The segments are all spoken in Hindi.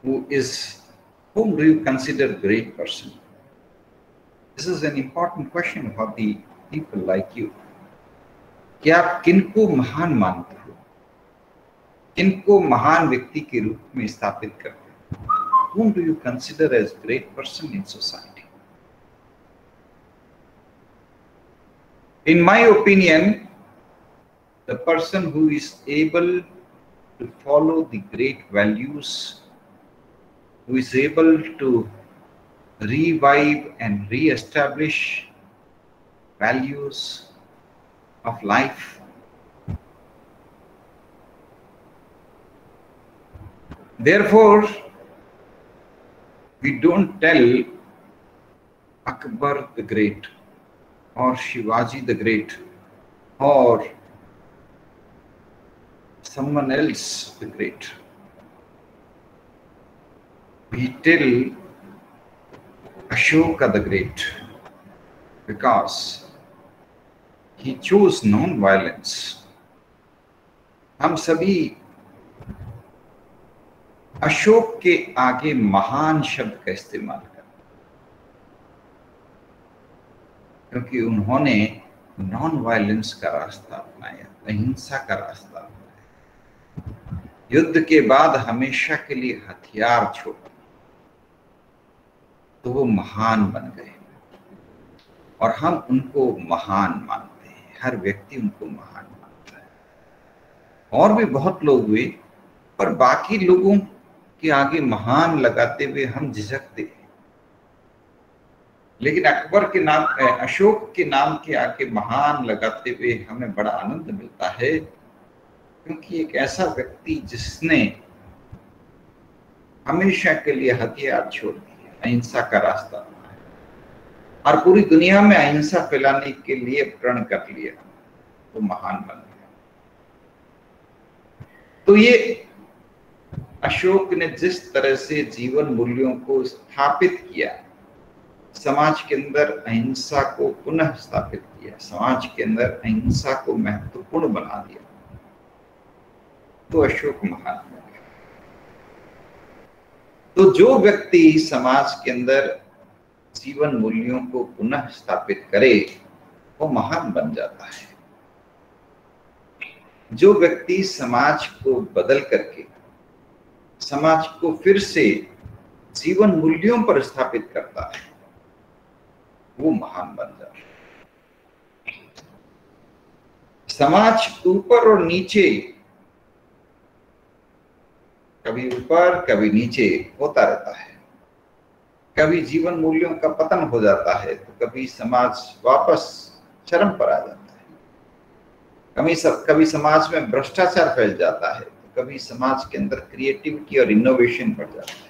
whom do you consider great person? This is an important question for the people like you. कि आप किनको महान मानते हो, किनको महान व्यक्ति के रूप में स्थापित करते हो? Whom do you consider as great person in society? In my opinion, the person who is able to follow the great values, who is able to revive and re-establish values of life, therefore we don't tell Akbar the Great or Shivaji the Great or someone else the great. We tell Ashoka the Great because he chose non-violence. हम सभी अशोक के आगे महान शब्द का इस्तेमाल करते क्योंकि उन्होंने नॉन वायलेंस का रास्ता अपनाया, अहिंसा का रास्ता अपनाया, युद्ध के बाद हमेशा के लिए हथियार छोड़ा, तो वो महान बन गए और हम उनको महान मानते हैं। हर व्यक्ति उनको महान मानता है। और भी बहुत लोग हुए, पर बाकी लोगों के आगे महान लगाते हुए हम झिझकते हैं, लेकिन अकबर के नाम, अशोक के नाम के आगे महान लगाते हुए हमें बड़ा आनंद मिलता है, क्योंकि एक ऐसा व्यक्ति जिसने हमेशा के लिए हथियार छोड़ दिए, अहिंसा का रास्ता अपनाया और पूरी दुनिया में अहिंसा फैलाने के लिए प्रण कर लिया, वो महान बन गया। तो ये अशोक ने जिस तरह से जीवन मूल्यों को स्थापित किया, समाज के अंदर अहिंसा को पुनः स्थापित किया, समाज के अंदर अहिंसा को महत्वपूर्ण बना दिया, तो अशोक महान हो गया। तो जो व्यक्ति समाज के अंदर जीवन मूल्यों को पुनः स्थापित करे, वो महान बन जाता है। जो व्यक्ति समाज को बदल करके समाज को फिर से जीवन मूल्यों पर स्थापित करता है, वो महान बन जाता है। समाज ऊपर और नीचे, कभी ऊपर कभी नीचे होता रहता है। कभी जीवन मूल्यों का पतन हो जाता है, तो कभी समाज वापस चरम पर आ जाता है। कभी समाज में भ्रष्टाचार फैल जाता है, तो कभी समाज के अंदर क्रिएटिविटी और इनोवेशन बढ़ जाता है।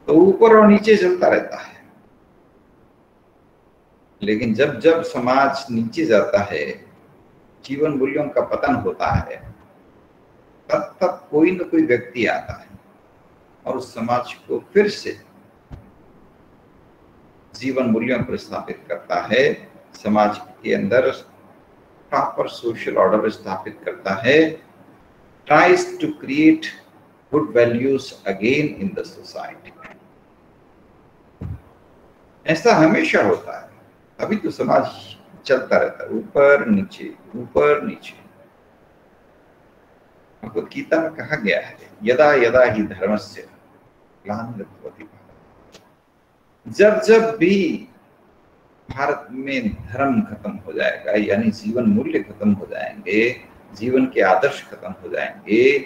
तो ऊपर और नीचे चलता रहता है। लेकिन जब जब समाज नीचे जाता है, जीवन मूल्यों का पतन होता है, तब तब कोई न कोई व्यक्ति आता है और उस समाज को फिर से जीवन मूल्यों पर स्थापित करता है, समाज के अंदर प्रॉपर सोशल ऑर्डर स्थापित करता है, tries to create good values again in the society. ऐसा हमेशा होता है, अभी तो समाज चलता रहता है, ऊपर नीचे ऊपर नीचे। भगवद गीता में कहा गया है, यदा यदा ही धर्मस्य ग्लानिर्भवति भारत। जब जब भी भारत में धर्म खत्म हो जाएगा, यानी जीवन मूल्य खत्म हो जाएंगे, जीवन के आदर्श खत्म हो जाएंगे,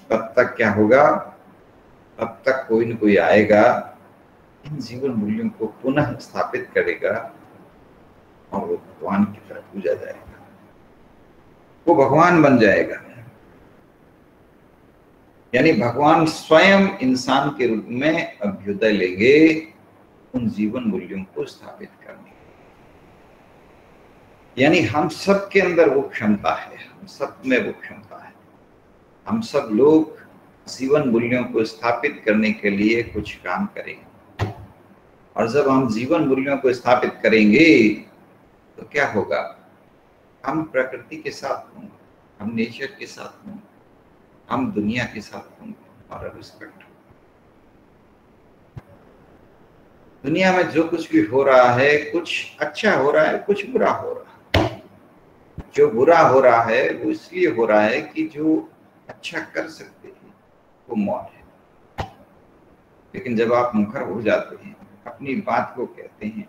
तब तक क्या होगा? तब तक कोई न कोई आएगा, इन जीवन मूल्यों को पुनः स्थापित करेगा और वो भगवान की तरफ पूजा जाएगा, वो भगवान बन जाएगा। यानी भगवान स्वयं इंसान के रूप में अभ्युदय लेंगे उन जीवन मूल्यों को स्थापित करने। यानी हम सब के अंदर वो क्षमता है, हम सब में वो क्षमता है। हम सब लोग जीवन मूल्यों को स्थापित करने के लिए कुछ काम करेंगे, और जब हम जीवन मूल्यों को स्थापित करेंगे तो क्या होगा? हम प्रकृति के साथ होंगे, हम नेचर के साथ होंगे, हम दुनिया के साथ होंगे, और रिस्पेक्ट। दुनिया में जो कुछ भी हो रहा है, कुछ अच्छा हो रहा है, कुछ बुरा हो रहा है। जो बुरा हो रहा है वो इसलिए हो रहा है कि जो अच्छा कर सकते हैं वो मौन है। लेकिन जब आप मुखर हो जाते हैं, अपनी बात को कहते हैं,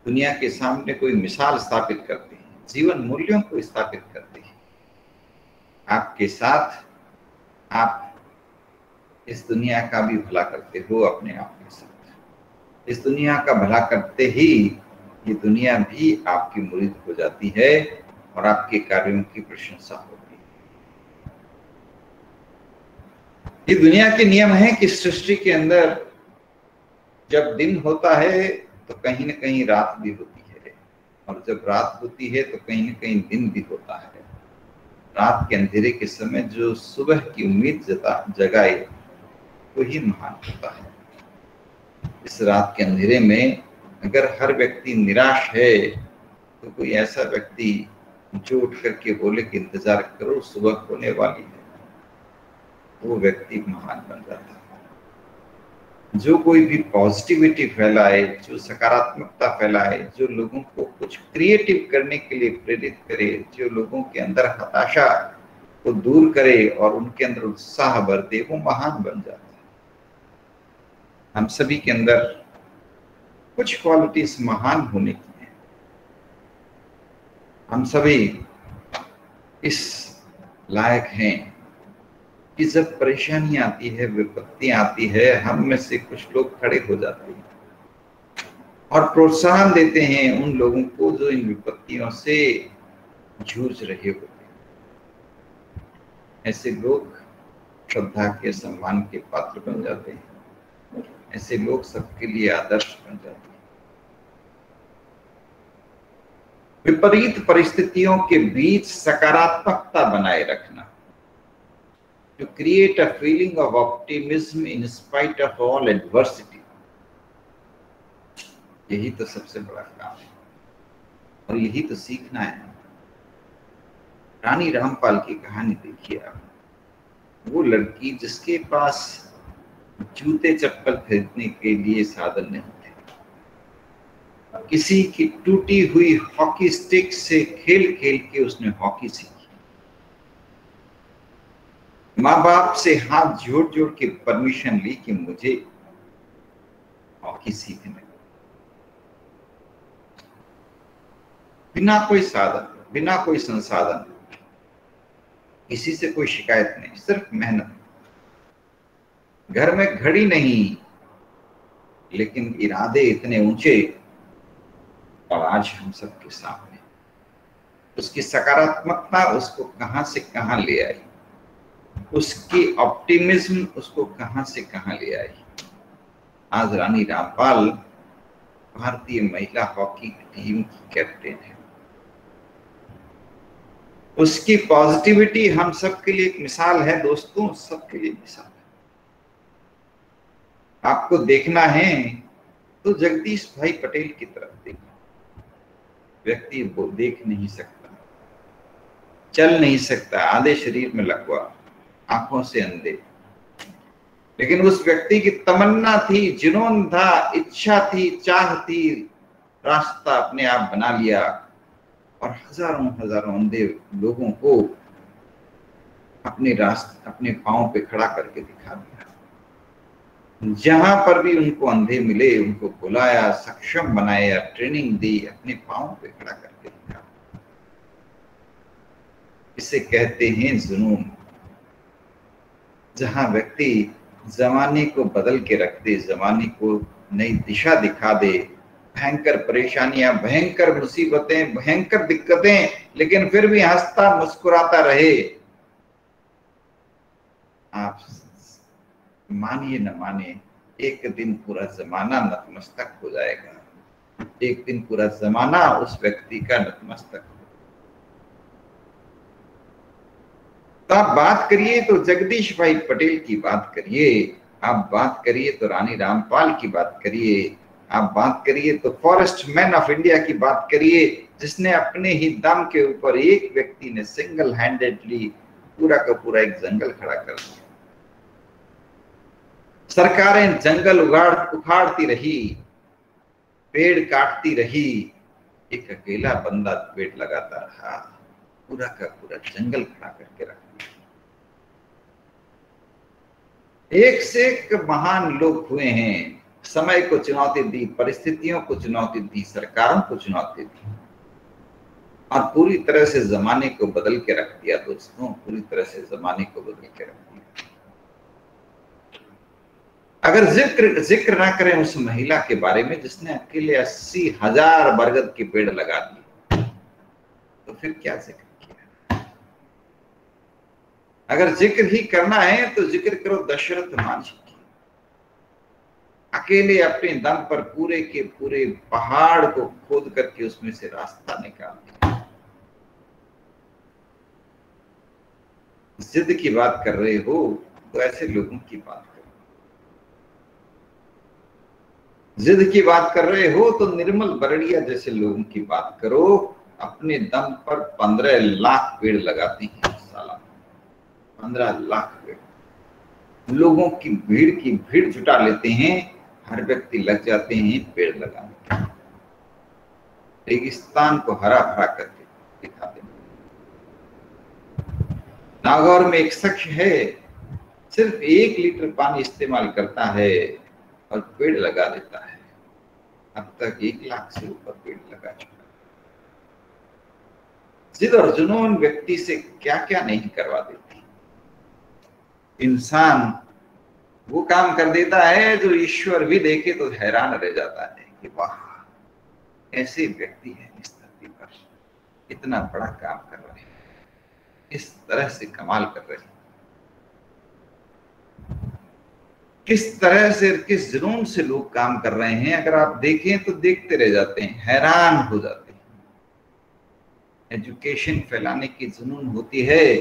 दुनिया के सामने कोई मिसाल स्थापित करते हैं, जीवन मूल्यों को स्थापित करते हैं, आपके साथ आप इस दुनिया का भी भला करते हो अपने आप के साथ। इस दुनिया का भला करते ही ये दुनिया भी आपकी मुरीद हो जाती है और आपके कार्यों की प्रशंसा होती है। ये दुनिया के नियम है कि सृष्टि के अंदर जब दिन होता है तो कहीं ना कहीं रात भी होती है, और जब रात होती है तो कहीं ना कहीं दिन भी होता है। रात के अंधेरे के समय जो सुबह की उम्मीद जगाए वही महान होता है। इस रात के अंधेरे में अगर हर व्यक्ति निराश है तो कोई ऐसा व्यक्ति जो उठ करके बोले कि इंतजार करो सुबह होने वाली है, वो व्यक्ति महान बन जाता है। जो कोई भी पॉजिटिविटी फैलाए, जो सकारात्मकता फैलाए, जो लोगों को कुछ क्रिएटिव करने के लिए प्रेरित करे, जो लोगों के अंदर हताशा को दूर करे और उनके अंदर उत्साह भर दे, वो महान बन जाता है। हम सभी के अंदर कुछ क्वालिटीज महान होने की है। हम सभी इस लायक हैं कि जब परेशानी आती है, विपत्ति आती है, हम में से कुछ लोग खड़े हो जाते हैं और प्रोत्साहन देते हैं उन लोगों को जो इन विपत्तियों से जूझ रहे होते हैं। ऐसे लोग श्रद्धा के, सम्मान के पात्र बन जाते हैं। ऐसे लोग सबके लिए आदर्श बन जाते हैं। विपरीत परिस्थितियों के बीच सकारात्मकता बनाए रखना, to create a feeling of optimism in spite of all adversity, यही तो सबसे बड़ा काम है और यही तो सीखना है। रानी रामपाल की कहानी देखिए आप। वो लड़की जिसके पास जूते चप्पल खरीदने के लिए साधन नहीं थे, किसी की टूटी हुई हॉकी स्टिक से खेल खेल के उसने हॉकी सीखी। माँ बाप से हाथ जोड़ जोड़ के परमिशन ली कि मुझे हॉकी सीखने, बिना कोई साधन, बिना कोई संसाधन, किसी से कोई शिकायत नहीं, सिर्फ मेहनत। घर में घड़ी नहीं, लेकिन इरादे इतने ऊंचे। और आज हम सबके सामने उसकी सकारात्मकता उसको कहां से कहां ले आई, उसकी ऑप्टिमिज्म उसको कहां से कहां ले आई। आज रानी रामपाल भारतीय महिला हॉकी टीम की कैप्टन है। उसकी पॉजिटिविटी हम सबके लिए एक मिसाल है दोस्तों, सबके लिए मिसाल है। आपको देखना है तो जगदीश भाई पटेल की तरफ देखो। व्यक्ति वो देख नहीं सकता, चल नहीं सकता, आधे शरीर में लकवा, आंखों से अंधे, लेकिन उस व्यक्ति की तमन्ना थी, जुनून था, इच्छा थी, चाह थी, रास्ता अपने आप बना लिया और हजारों हजारों अंधे लोगों को अपने रास्ते, अपने पांव पे खड़ा करके दिखा दिया। जहां पर भी उनको अंधे मिले उनको बुलाया, सक्षम बनाया, ट्रेनिंग दी, अपने पांव पे खड़ा करके दिखा। इसे कहते हैं जुनून। जहां व्यक्ति जमाने को बदल के रख दे, जमाने को नई दिशा दिखा दे, भयंकर परेशानियां, भयंकर मुसीबतें, भयंकर दिक्कतें, लेकिन फिर भी हंसता मुस्कुराता रहे। आप मानिए न माने, एक दिन पूरा जमाना नतमस्तक हो जाएगा। एक दिन पूरा जमाना उस व्यक्ति का नतमस्तक हो। तो आप बात करिए तो जगदीश भाई पटेल की बात करिए, आप बात करिए तो रानी रामपाल की बात करिए, आप बात करिए तो फॉरेस्ट मैन ऑफ इंडिया की बात करिए, जिसने अपने ही दम के ऊपर, एक व्यक्ति ने सिंगल हैंडेडली पूरा का पूरा एक जंगल खड़ा कर दिया। सरकारें जंगल उखाड़ती रही, पेड़ काटती रही, एक अकेला बंदा पेड़ लगाता रहा, पूरा का पूरा जंगल खड़ा करके रखा। एक से एक महान लोग हुए हैं, समय को चुनौती दी, परिस्थितियों को चुनौती दी, सरकारों को चुनौती दी और पूरी तरह से जमाने को बदल के रख दिया। दोस्तों, पूरी तरह से जमाने को बदल के रख दिया। अगर जिक्र ना करें उस महिला के बारे में जिसने अकेले 80,000 बरगद के पेड़ लगा दिए, तो फिर क्या जिक्र किया। अगर जिक्र ही करना है तो जिक्र करो दशरथ मांझी की। अकेले अपने दम पर पूरे के पूरे पहाड़ को खोद करके उसमें से रास्ता निकाल दिया। जिद की बात कर रहे हो तो ऐसे लोगों की बात करो। जिद की बात कर रहे हो तो निर्मल बरड़िया जैसे लोगों की बात करो। अपने दम पर 15 लाख पेड़ लगाते हैं सालाना, 15 लाख पेड़। लोगों की भीड़ जुटा लेते हैं, हर व्यक्ति लग जाते हैं पेड़ लगाने। रेगिस्तान को हरा भरा करके दिखाते हैं। नागौर में एक शख्स है, सिर्फ 1 लीटर पानी इस्तेमाल करता है और पेड़ लगा देता है। अब तक 1 लाख से ऊपर पेड़ लगा चुका है। जिद और जुनून व्यक्ति से क्या क्या नहीं करवा देती। इंसान वो काम कर देता है जो ईश्वर भी देखे तो हैरान रह जाता है कि वाह, ऐसे व्यक्ति हैं इस धरती पर, इतना बड़ा काम कर रहे हैं, इस तरह से कमाल कर रहे हैं, किस तरह से, किस जुनून से लोग काम कर रहे हैं। अगर आप देखें तो देखते रह जाते हैं, हैरान हो जाते हैं। एजुकेशन फैलाने की जुनून होती है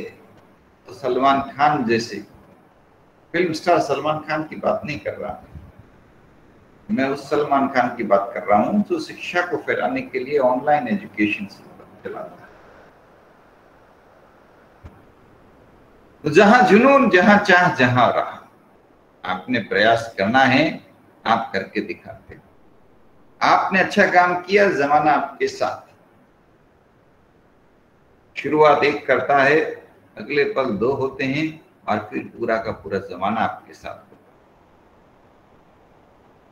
तो सलमान खान जैसे, फिल्म स्टार सलमान खान की बात नहीं कर रहा मैं, उस सलमान खान की बात कर रहा हूं जो शिक्षा को फैलाने के लिए ऑनलाइन एजुकेशन चलाता है। तो जहां जुनून, जहां चाह, जहां राह, आपने प्रयास करना है, आप करके दिखाते हैं। आपने अच्छा काम किया, जमाना आपके साथ। शुरुआत एक करता है, अगले पल 2 होते हैं और फिर पूरा का पूरा जमाना आपके साथ होता है।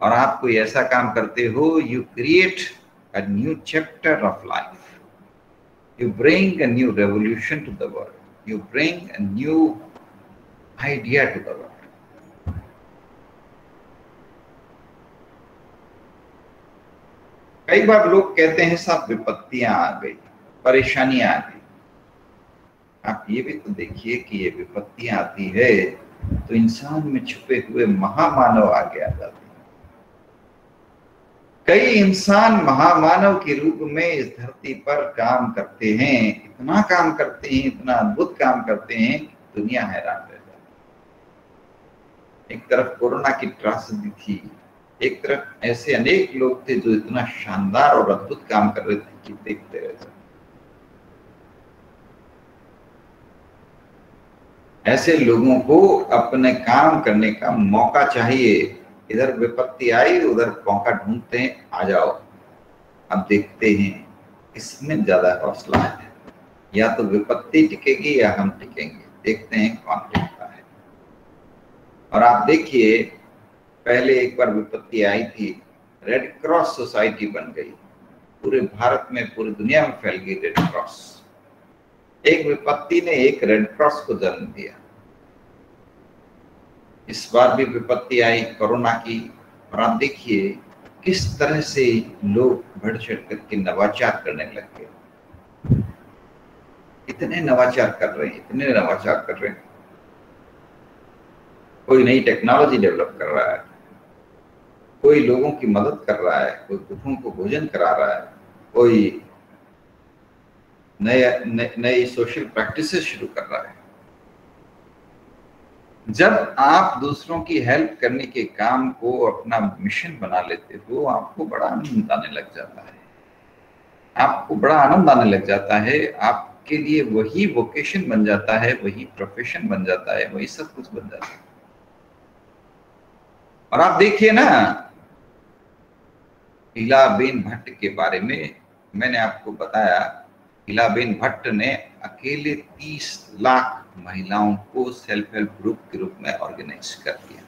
और आप कोई ऐसा काम करते हो, you create a new chapter of life, you bring a new revolution to the world, you bring a new idea to the world. कई बार लोग कहते हैं साहब विपत्तियां आ गई, परेशानियां आ गई। आप ये भी तो देखिए कि ये विपत्तियां आती है तो इंसान में छुपे हुए महामानव आगे आ जाते हैं। कई इंसान महामानव के रूप में इस धरती पर काम करते हैं, इतना काम करते हैं, इतना अद्भुत काम करते हैं कि दुनिया हैरान रह जाती है। एक तरफ कोरोना की त्रासदी थी, एक तरफ ऐसे अनेक लोग थे जो इतना शानदार और अद्भुत काम कर रहे थे कि देखते रह जाते। ऐसे लोगों को अपने काम करने का मौका चाहिए। इधर विपत्ति आई, उधर मौका ढूंढते हैं, आ जाओ। अब देखते हैं इसमें ज्यादा हौसला है, या तो विपत्ति टिकेगी या हम टिकेंगे। देखते हैं कौन टिकता है। और आप देखिए, पहले एक बार विपत्ति आई थी, रेड क्रॉस सोसाइटी बन गई, पूरे भारत में, पूरी दुनिया में फैल गई रेड क्रॉस। एक विपत्ति ने एक रेड क्रॉस को जन्म दिया। इस बार भी विपत्ति आई कोरोना की, और आप देखिए किस तरह से लोग बढ़ चढ़ करके नवाचार करने लग गए। इतने नवाचार कर रहे हैं, इतने नवाचार कर रहे हैं। कोई नई टेक्नोलॉजी डेवलप कर रहा है, कोई लोगों की मदद कर रहा है, कोई भूखों को भोजन करा रहा है, कोई नई सोशल प्रैक्टिसेस शुरू कर रहा है। जब आप दूसरों की हेल्प करने के काम को अपना मिशन बना लेते हो, आपको बड़ा आनंद आने लग जाता है। आपको बड़ा आनंद आने लग जाता है। आप आपके लिए वही वोकेशन बन जाता है, वही प्रोफेशन बन जाता है, वही सब कुछ बन जाता है। और आप देखिए ना, इलाबेन भट्ट के बारे में मैंने आपको बताया। इलाबेन भट्ट ने अकेले 30 लाख महिलाओं को सेल्फ हेल्प ग्रुप के रूप में ऑर्गेनाइज कर दिया।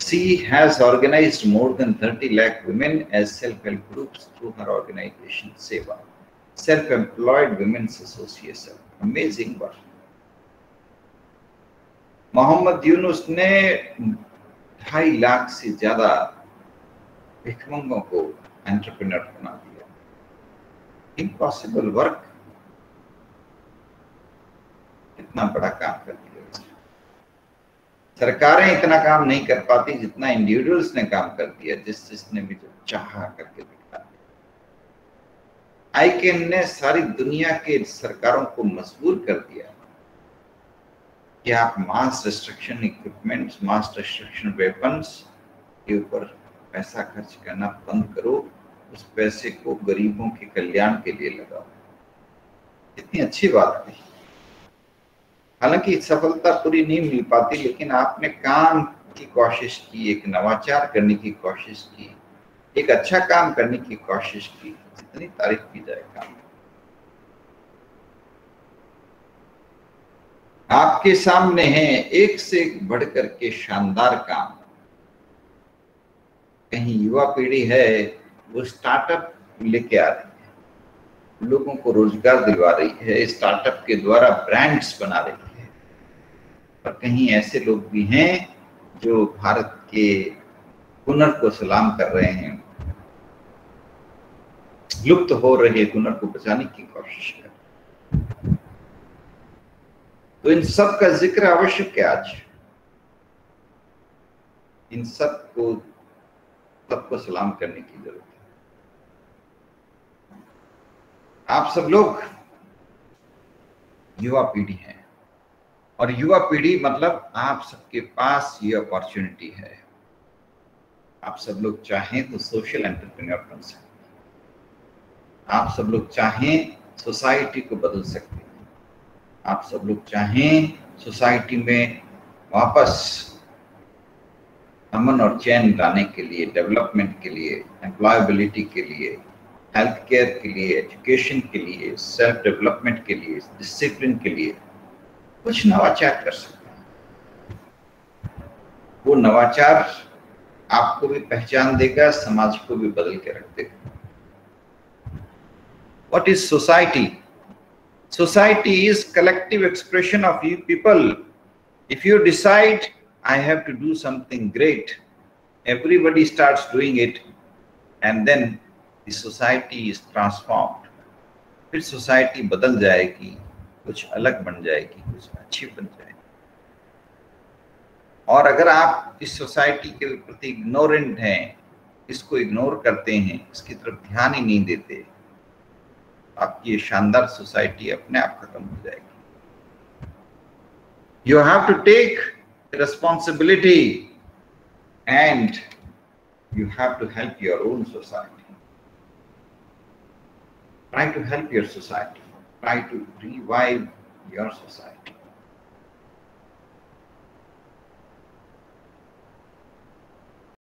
She has organized more than 30 lakh women as self-help groups through her organization Seva, Self-Employed Women's Association. Amazing work. Mohammad Yunus ने 2.5 लाख से ज्यादा भिखमंगों को एंटरप्रेन्योर बना दिया। इम्पॉसिबल वर्क, इतना बड़ा काम कर दिया। सरकारें इतना काम नहीं कर पाती जितना इंडिविजुअल्स ने काम कर दिया, जिसने भी जो चाहा करके दिखा दिया। आईकेन ने सारी दुनिया के सरकारों को मजबूर कर दिया कि आप mass destruction equipments, mass destruction weapons के ऊपर पैसा खर्च करना बंद करो, उस पैसे को गरीबों के कल्याण के लिए लगाओ। इतनी अच्छी बात थी। हालांकि सफलता पूरी नहीं मिल पाती, लेकिन आपने काम की कोशिश की, एक नवाचार करने की कोशिश की, एक अच्छा काम करने की कोशिश की। जितनी तारीफ की जाए काम। आपके सामने है एक से एक बढ़कर के शानदार काम। कहीं युवा पीढ़ी है, वो स्टार्टअप लेके आ रही है, लोगों को रोजगार दिलवा रही है, स्टार्टअप के द्वारा ब्रांड्स बना रही है। और कहीं ऐसे लोग भी हैं जो भारत के हुनर को सलाम कर रहे हैं, लुप्त हो रहे हुनर को बचाने की कोशिश कर रहे हैं। तो इन सब का जिक्र आवश्यक है आज। इन सबको सलाम करने की जरूरत है। आप सब लोग युवा पीढ़ी हैं, और युवा पीढ़ी मतलब आप सबके पास ये अपॉर्चुनिटी है। आप सब लोग चाहें तो सोशल एंटरप्रेन्योर बन सकते हैं। आप सब लोग चाहें सोसाइटी को बदल सकते हैं। आप सब लोग चाहें सोसाइटी में वापस अमन और चैन लाने के लिए, डेवलपमेंट के लिए, एम्प्लॉयबिलिटी के लिए, हेल्थ केयर के लिए, एजुकेशन के लिए, सेल्फ डेवलपमेंट के लिए, डिसिप्लिन के लिए कुछ नवाचार कर सकते हैं। वो नवाचार आपको भी पहचान देगा, समाज को भी बदल के रख देगा। What is society? Society is collective expression of you people. If you decide I have to do something great, everybody starts doing it, and then the society is transformed. फिर सोसाइटी बदल जाएगी, कुछ अलग बन जाएगी, कुछ अच्छी बन जाएगी। और अगर आप इस सोसाइटी के प्रति इग्नोरेंट हैं, इसको इग्नोर करते हैं, इसकी तरफ ध्यान ही नहीं देते, आपकी ये शानदार सोसाइटी अपने आप खत्म हो जाएगी। You have to take responsibility and you have to help your own society. Try to help your society. Try to revive your society.